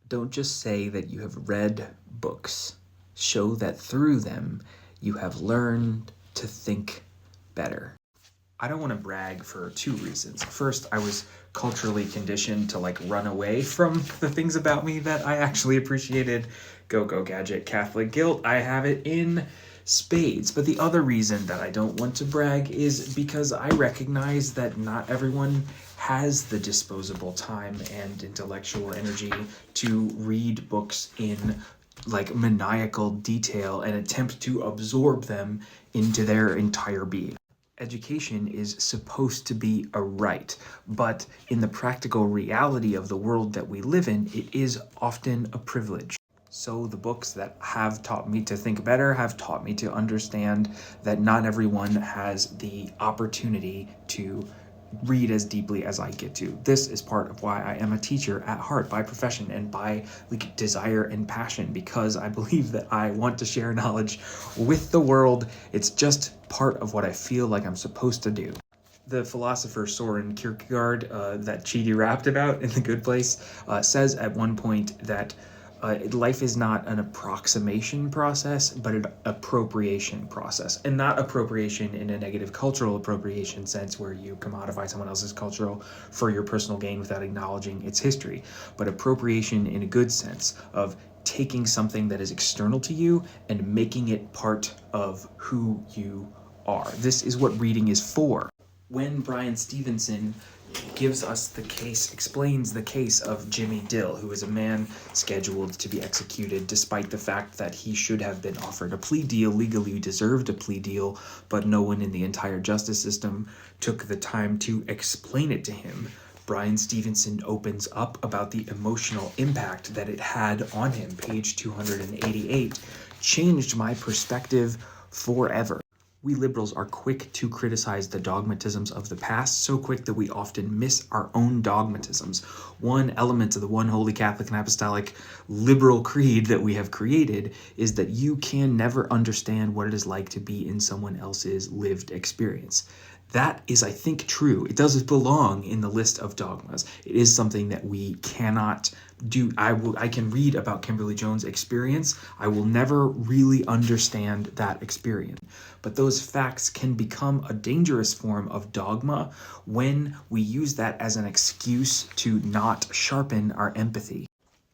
Don't just say that you have read books. Show that through them you have learned to think better. I don't want to brag for two reasons. First, I was culturally conditioned to run away from the things about me that I actually appreciated. Go gadget, Catholic guilt. I have it in spades. But the other reason that I don't want to brag is because I recognize that not everyone has the disposable time and intellectual energy to read books in maniacal detail and attempt to absorb them into their entire being. Education is supposed to be a right, but in the practical reality of the world that we live in, it is often a privilege. So the books that have taught me to think better have taught me to understand that not everyone has the opportunity to read as deeply as I get to. This is part of why I am a teacher at heart, by profession and by desire and passion, because I believe that I want to share knowledge with the world. It's just part of what I feel like I'm supposed to do. The philosopher Soren Kierkegaard, that Chidi rapped about in The Good Place, says at one point that life is not an approximation process, but an appropriation process. And not appropriation in a negative cultural appropriation sense where you commodify someone else's culture for your personal gain without acknowledging its history, but appropriation in a good sense of taking something that is external to you and making it part of who you are. This is what reading is for. When Bryan Stevenson explains the case of Jimmy Dill, who is a man scheduled to be executed despite the fact that he should have been offered a plea deal, legally deserved a plea deal, but no one in the entire justice system took the time to explain it to him. Bryan Stevenson opens up about the emotional impact that it had on him. Page 288 changed my perspective forever. We liberals are quick to criticize the dogmatisms of the past, so quick that we often miss our own dogmatisms. One element of the one holy Catholic and apostolic liberal creed that we have created is that you can never understand what it is like to be in someone else's lived experience. That is, I think, true. It does belong in the list of dogmas. It is something that we cannot do. I can read about Kimberly Jones' experience. I will never really understand that experience. But those facts can become a dangerous form of dogma when we use that as an excuse to not sharpen our empathy.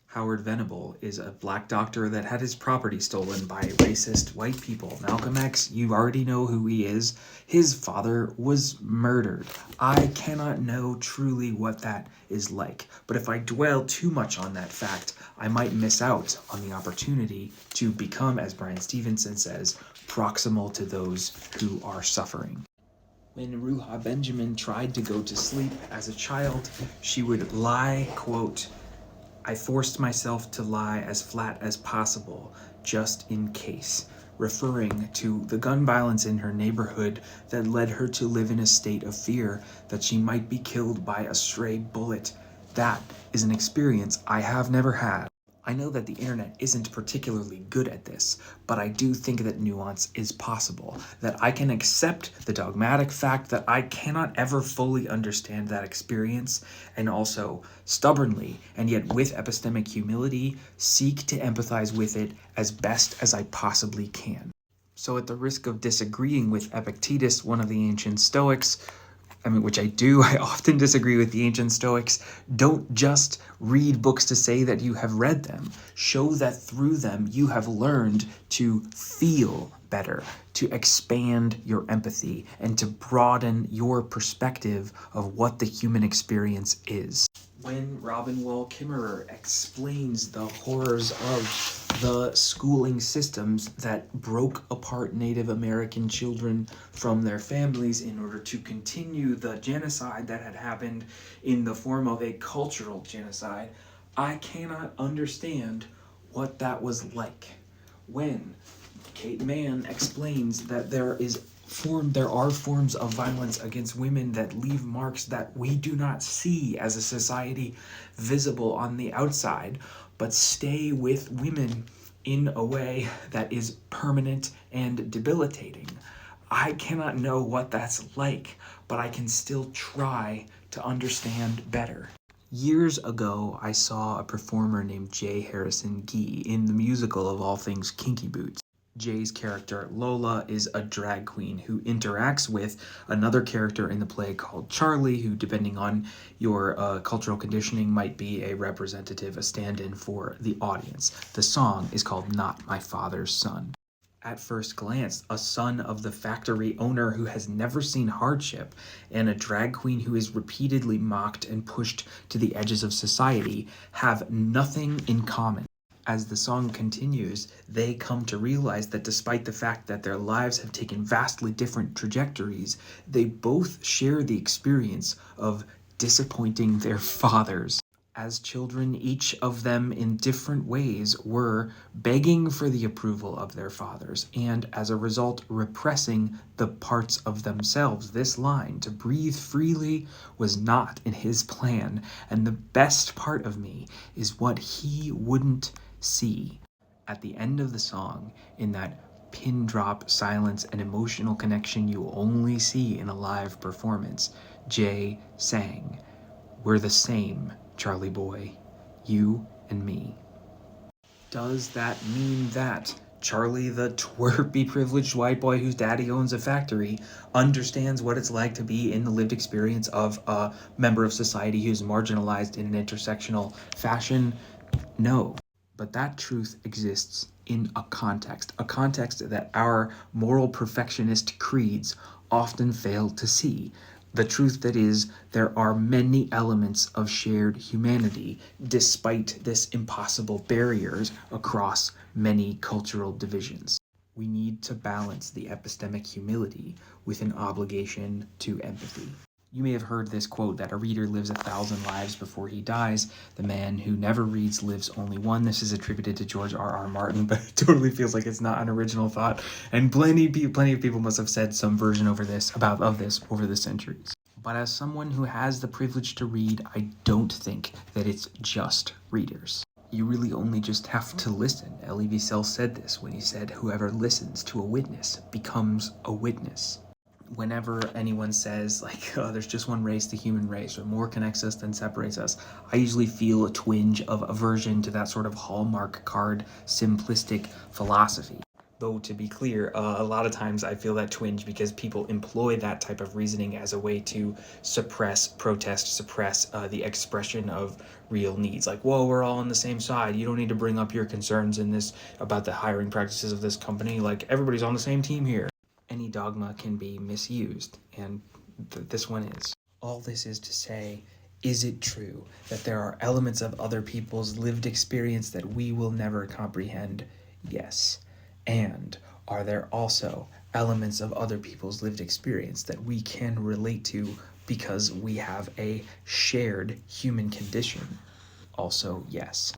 Howard Venable is a black doctor that had his property stolen by racist white people. Malcolm X, you already know who he is. His father was murdered. I cannot know truly what that is like, but if I dwell too much on that fact, I might miss out on the opportunity to become, as Bryan Stevenson says, proximal to those who are suffering. When Ruha Benjamin tried to go to sleep as a child, she would lie, quote, "I forced myself to lie as flat as possible, just in case," referring to the gun violence in her neighborhood that led her to live in a state of fear that she might be killed by a stray bullet. That is an experience I have never had. I know that the internet isn't particularly good at this, but I do think that nuance is possible, that I can accept the dogmatic fact that I cannot ever fully understand that experience, and also stubbornly, and yet with epistemic humility, seek to empathize with it as best as I possibly can. So at the risk of disagreeing with Epictetus, one of the ancient Stoics, which I do, I often disagree with the ancient Stoics. Don't just read books to say that you have read them. Show that through them you have learned to feel better, to expand your empathy, and to broaden your perspective of what the human experience is. When Robin Wall Kimmerer explains the horrors of the schooling systems that broke apart Native American children from their families in order to continue the genocide that had happened in the form of a cultural genocide, I cannot understand what that was like. When Kate Mann explains that there are forms of violence against women that leave marks that we do not see as a society visible on the outside, but stay with women in a way that is permanent and debilitating. I cannot know what that's like, but I can still try to understand better. Years ago, I saw a performer named J. Harrison Ghee in the musical of all things Kinky Boots. Jay's character, Lola, is a drag queen who interacts with another character in the play called Charlie, who, depending on your cultural conditioning, might be a representative, a stand-in for the audience. The song is called Not My Father's Son. At first glance, a son of the factory owner who has never seen hardship and a drag queen who is repeatedly mocked and pushed to the edges of society have nothing in common. As the song continues, they come to realize that despite the fact that their lives have taken vastly different trajectories, they both share the experience of disappointing their fathers. As children, each of them in different ways were begging for the approval of their fathers, and as a result, repressing the parts of themselves. This line, to breathe freely, was not in his plan, and the best part of me is what he wouldn't see. At the end of the song, in that pin drop silence and emotional connection you only see in a live performance, Jay sang, "We're the same, Charlie boy, you and me." Does that mean that Charlie, the twerpy, privileged white boy whose daddy owns a factory, understands what it's like to be in the lived experience of a member of society who's marginalized in an intersectional fashion? No. But that truth exists in a context that our moral perfectionist creeds often fail to see. The truth that is, there are many elements of shared humanity, despite this impossible barriers across many cultural divisions. We need to balance the epistemic humility with an obligation to empathy. You may have heard this quote that a reader lives 1,000 lives before he dies. The man who never reads lives only one. This is attributed to George R.R. Martin, but it totally feels like it's not an original thought. And plenty of people must have said some version of this over the centuries. But as someone who has the privilege to read, I don't think that it's just readers. You really only just have to listen. Elie Wiesel said this when he said, "Whoever listens to a witness becomes a witness." Whenever anyone says, like, oh, there's just one race, the human race, or more connects us than separates us, I usually feel a twinge of aversion to that sort of Hallmark card, simplistic philosophy. Though, to be clear, a lot of times I feel that twinge because people employ that type of reasoning as a way to suppress protest, suppress the expression of real needs. Like, whoa, we're all on the same side. You don't need to bring up your concerns in this about the hiring practices of this company. Like, everybody's on the same team here. Any dogma can be misused, and this one is. All this is to say, is it true that there are elements of other people's lived experience that we will never comprehend? Yes. And are there also elements of other people's lived experience that we can relate to because we have a shared human condition? Also, yes.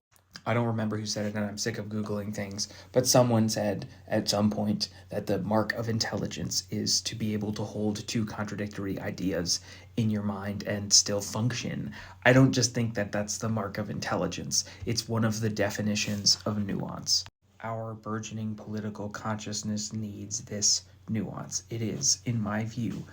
I don't remember who said it, and I'm sick of Googling things, but someone said at some point that the mark of intelligence is to be able to hold two contradictory ideas in your mind and still function. I don't just think that that's the mark of intelligence. It's one of the definitions of nuance. Our burgeoning political consciousness needs this nuance. It is, in my view,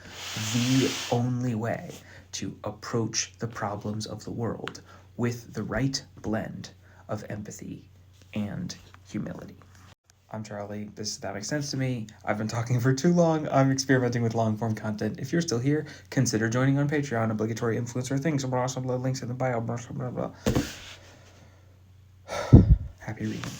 the only way to approach the problems of the world with the right blend of empathy and humility. I'm Charlie. That makes sense to me. I've been talking for too long. I'm experimenting with long-form content. If you're still here, consider joining on Patreon. Obligatory influencer things. Links in the bio. Happy reading.